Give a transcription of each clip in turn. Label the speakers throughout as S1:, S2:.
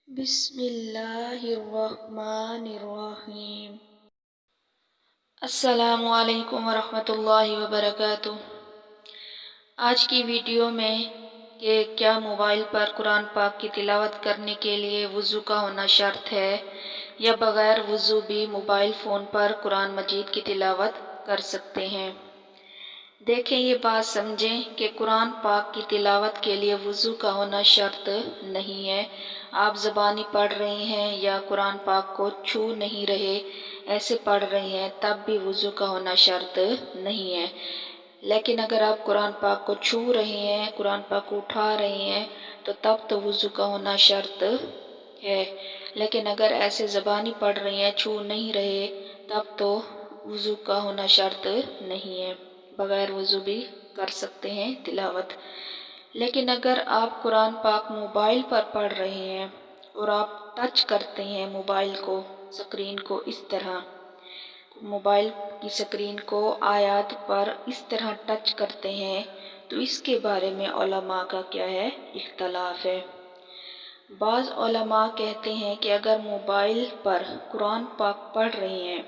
S1: بسم اللہ الرحمن الرحیم۔ السلام علیکم ورحمۃ اللہ وبرکاتہ۔ آج کی ویڈیو میں کہ کیا موبائل پر قرآن پاک کی تلاوت کرنے کے لیے وضو کا ہونا شرط ہے یا بغیر وضو بھی موبائل فون پر قرآن مجید کی تلاوت کر سکتے ہیں۔ دیکھیں، یہ بات سمجھیں کہ قرآن پاک کی تلاوت کے لیے وضو کا ہونا شرط نہیں ہے۔ آپ زبانی پڑھ رہے ہیں یا قرآن پاک کو چھو نہیں رہے، ایسے پڑھ رہے ہیں، تب بھی وضو کا ہونا شرط نہیں ہے۔ لیکن اگر آپ قرآن پاک کو چھو رہے ہیں، قرآن پاک کو اٹھا رہے ہیں تو تب تو وضو کا ہونا شرط ہے۔ لیکن اگر ایسے زبانی پڑھ رہے ہیں، چھو نہیں رہے، تب تو وضو کا ہونا شرط نہیں ہے، بغیر وضو بھی کر سکتے ہیں تلاوت۔ لیکن اگر آپ قرآن پاک موبائل پر پڑھ رہے ہیں اور آپ ٹچ کرتے ہیں موبائل کو، سکرین کو، اس طرح موبائل کی سکرین کو آیات پر اس طرح ٹچ کرتے ہیں تو اس کے بارے میں علماء کا کیا ہے؟ اختلاف ہے۔ بعض علماء کہتے ہیں کہ اگر موبائل پر قرآن پاک پڑھ رہے ہیں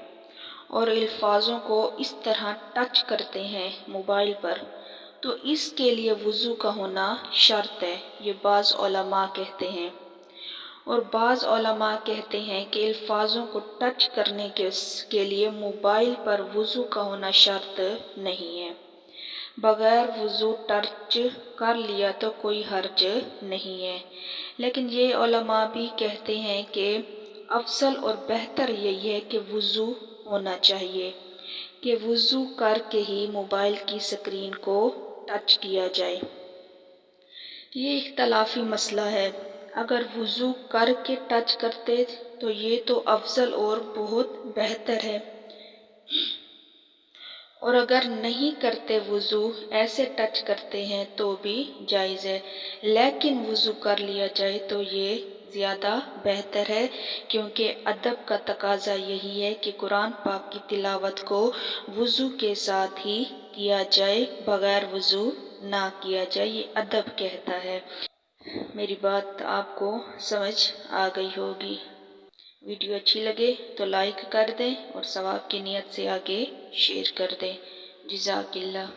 S1: اور الفاظوں کو اس طرح ٹچ کرتے ہیں موبائل پر تو اس کے لیے وضو کا ہونا شرط ہے، یہ بعض علماء کہتے ہیں۔ اور بعض علماء کہتے ہیں کہ الفاظوں کو ٹچ کرنے کے لیے موبائل پر وضو کا ہونا شرط نہیں ہے، بغیر وضو ٹچ کر لیا تو کوئی حرج نہیں ہے۔ لیکن یہ علماء بھی کہتے ہیں کہ افضل اور بہتر یہی ہے کہ وضو ہونا چاہیے، کہ وضو کر کے ہی موبائل کی سکرین کو ٹچ کیا جائے۔ یہ اختلافی مسئلہ ہے۔ اگر وضو کر کے ٹچ کرتے تو یہ تو افضل اور بہت بہتر ہے، اور اگر نہیں کرتے وضو، ایسے ٹچ کرتے ہیں تو بھی جائز ہے۔ لیکن وضو کر لیا جائے تو یہ زیادہ بہتر ہے، کیونکہ ادب کا تقاضا یہی ہے کہ قرآن پاک کی تلاوت کو وضو کے ساتھ ہی کیا جائے، بغیر وضو نہ کیا جائے، یہ ادب کہتا ہے۔ میری بات آپ کو سمجھ آ گئی ہوگی۔ ویڈیو اچھی لگے تو لائک کر دیں اور ثواب کی نیت سے آگے شیئر کر دیں۔ جزاک اللہ۔